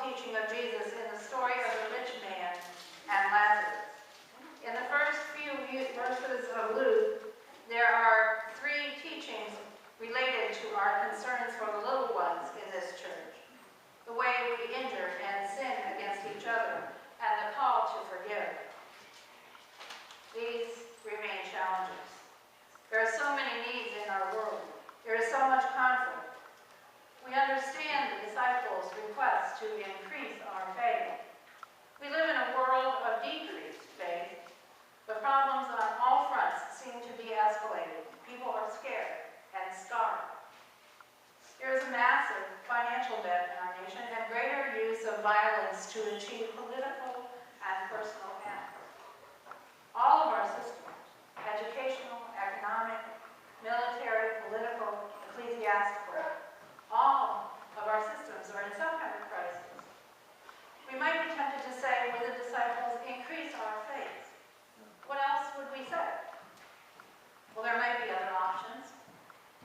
teaching of Jesus in the story of the rich man and Lazarus. In the first few verses of Luke, there are three teachings related to our concerns for the little ones in this church. The way we injure and sin against each other, and the call to forgive. These remain challenges. There are so many needs in our world. There is so much conflict. We understand the disciples' request to increase our faith. We live in a world of decreased faith. The problems on all fronts seem to be escalating. People are scared and scarred. There is a massive financial debt in our nation and greater use of violence to achieve political and personal ends. All of our systems, educational, economic, military, political, ecclesiastical, all of our systems are in some kind of crisis. We might be tempted to say with the disciples, increase our faith. What else would we say? Well, there might be other options.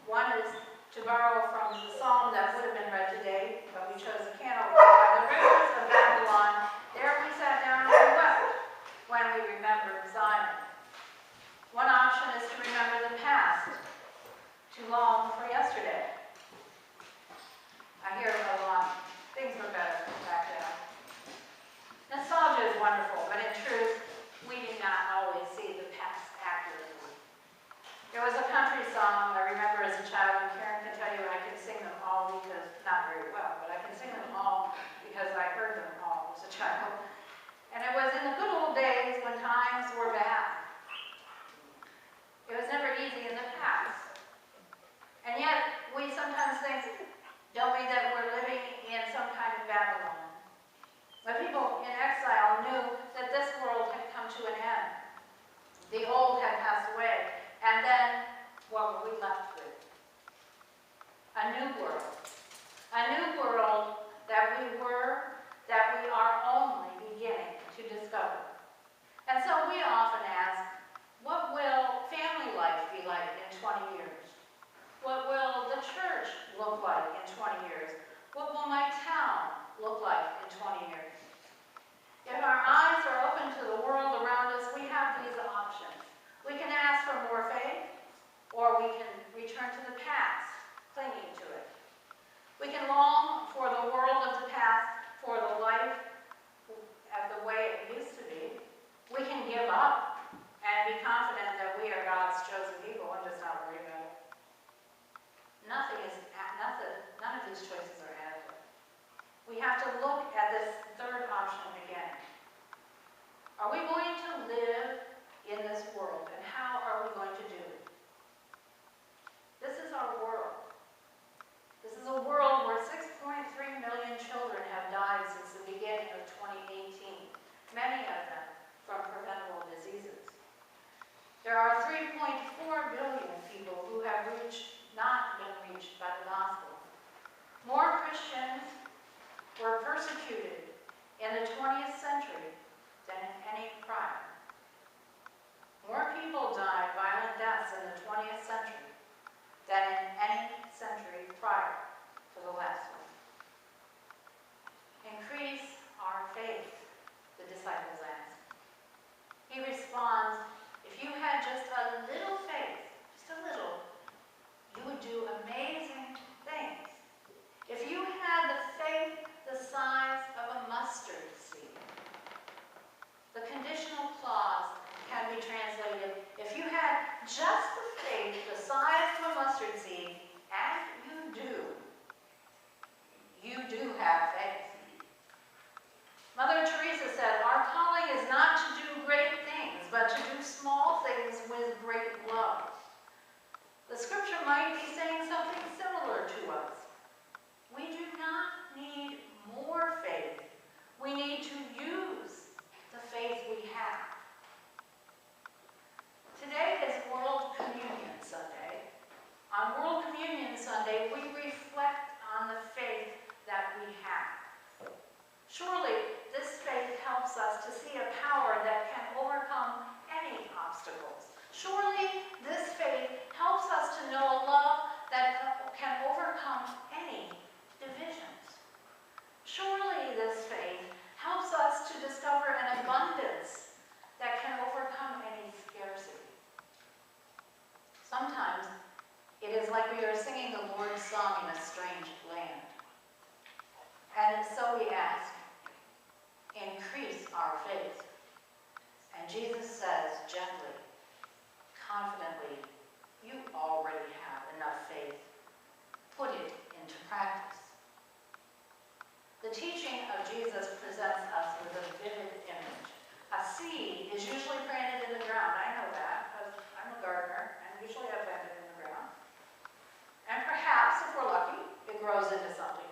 One is to borrow from the psalm that would have been read today, but we chose a candle. By the rivers of Babylon, there we sat down and we wept when we remembered Zion. One option is to remember the past, to long for yesterday. I hear a lot, things were better back then. Nostalgia is wonderful, but in truth, we do not always see the past accurately. There was a country song I remember as a child, and Karen can tell you I can sing them all because, not very well, but I can sing them all because I heard them all as a child. And it was in the good old days when times were bad. It was never easy in the past. And yet, we sometimes think, don't we, that we're living in some kind of Babylon. The people in exile knew that this world had come to an end. The old had passed away. And then, what were we left with? A new world. A new world that we are only beginning to discover. And so we often ask, what will family life be like in 20 years? What will the church look like in 20 years? What will my town look like in 20 years? If our eyes are open to the world around us, we have these options. We can ask for more faith, or we can return to the past, clinging to it. We can long for the world of the past, for the life of the way it used to be. We can give up and be confident that we are God's chosen people and just not worry about it. None of these choices are adequate. We have to look at this third option again. Are we going to live in this world, and how are we going to do it? This is our world. This is a world where 6.3 million children have died since the beginning of 2018, many of them from preventable diseases. There are 3.4 billion people who have not been reached by the gospel. More Christians were persecuted in the 20th century than in any prior. More people died violent deaths in the 20th century than in any century prior to the last one. Increase our faith, the disciples ask. He responds, if you had just a little faith, just a little, you would do amazing things. If you had the faith the size of a mustard seed. The conditional clause can be translated, if you had just the faith the size of a mustard seed, and you do have faith. Mother Teresa said, our calling is not to do great things, but to do small things with great love. The scripture might be saying something similar to us. We do not need more faith. We need to use the faith we have. Today is World Communion Sunday. On World Communion Sunday, we reflect on the faith that we have. Surely, this faith helps us to see a power that can overcome any obstacles. Surely, this faith helps us to know a love that can overcome any divisions. Surely this faith helps us to discover an abundance that can overcome any scarcity. Sometimes it is like we are singing the Lord's song in a strange land. And so we ask, increase our faith. And Jesus says gently, confidently, you already have enough faith. Put it into practice. The teaching of Jesus presents us with a vivid image. A seed is usually planted in the ground. I know that because I'm a gardener, and usually I plant it in the ground. And perhaps, if we're lucky, it grows into something.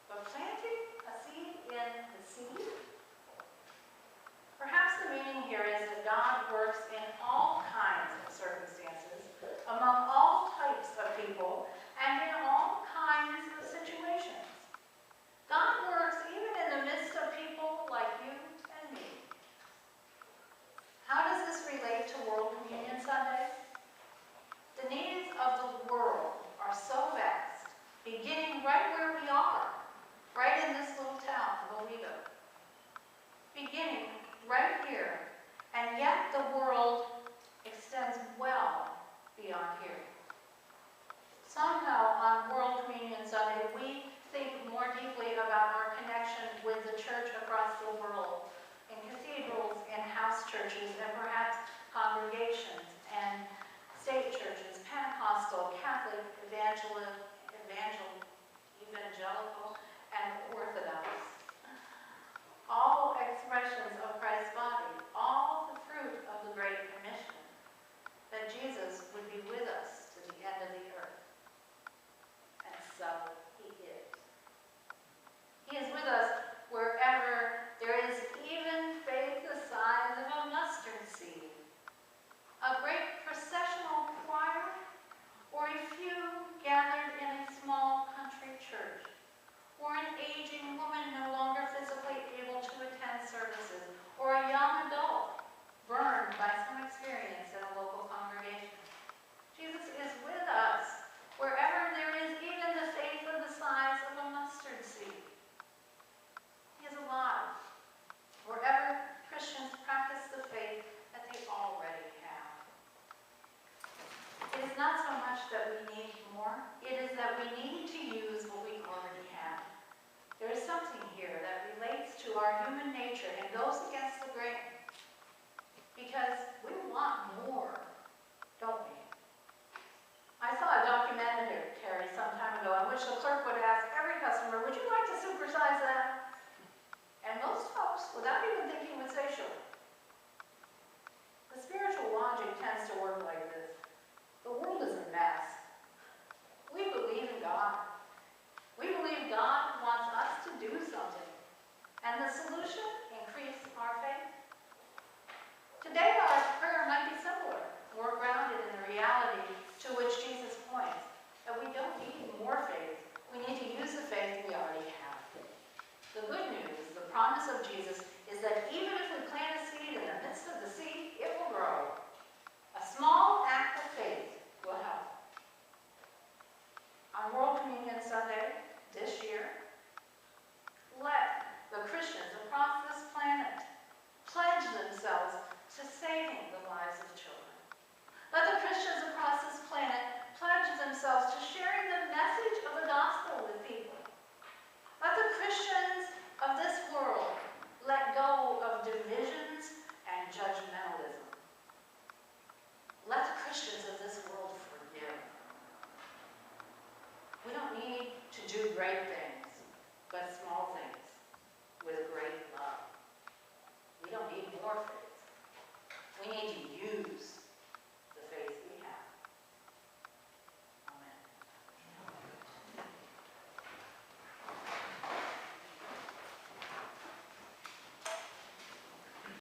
But planting a seed in the seed? Perhaps the meaning here is that God works in all kinds of circumstances, among all types of people, and in all kinds of situations. God works even in the midst of people like you and me. How does this relate to World Communion Sunday? The needs of the world are so vast, beginning right where we are, right in this little town of Owego. Beginning right here, and yet the world extends well beyond here. Somehow on World Communion Sunday, we think more deeply about our connection with the church across the world, in cathedrals, in house churches, and perhaps congregations and state churches, Pentecostal, Catholic, evangelical, and Orthodox. All expressions of Christ's body, all the fruit of the Great Commission, that Jesus would be with us to the end of the earth. And so he is. He is with us wherever there is even faith the size of a mustard seed, a great processional choir, or a few gathered in a small country church, or an aging woman no longer physically able to attend services, or a young adult burned by some experience in a local congregation. Jesus is with us wherever there is even the faith of the size of a mustard seed. He is alive wherever Christians practice the faith that they already have. It is not so much that we need more, it is that we need to use what we already have. There is something here that relates to our human nature and goes against the grain. Because we want more, don't we? I saw a documentary some time ago in which the clerk would ask every customer, would you like to supersize that? And most folks, without even thinking, would say sure. The spiritual logic tends to work like this. The world is a mess. We believe in God. We believe God wants us to do something. And the solution? Increase our faith. Today our prayer might be simpler, more grounded in the reality to which Jesus points, that we don't need more faith. We need to use the faith we already have. The good news, the promise of Jesus, is that even if we plant a seed in the midst of the sea, it will grow. A small act of faith will help. On World Communion Sunday this year, let the Christians across this planet pledge themselves to saving the lives of children. Let the Christians across this planet pledge themselves to sharing the message of the gospel with people. Let the Christians of this world let go of divisions and judgmentalism. Let the Christians of this world forgive. We don't need to do great things, but small things with great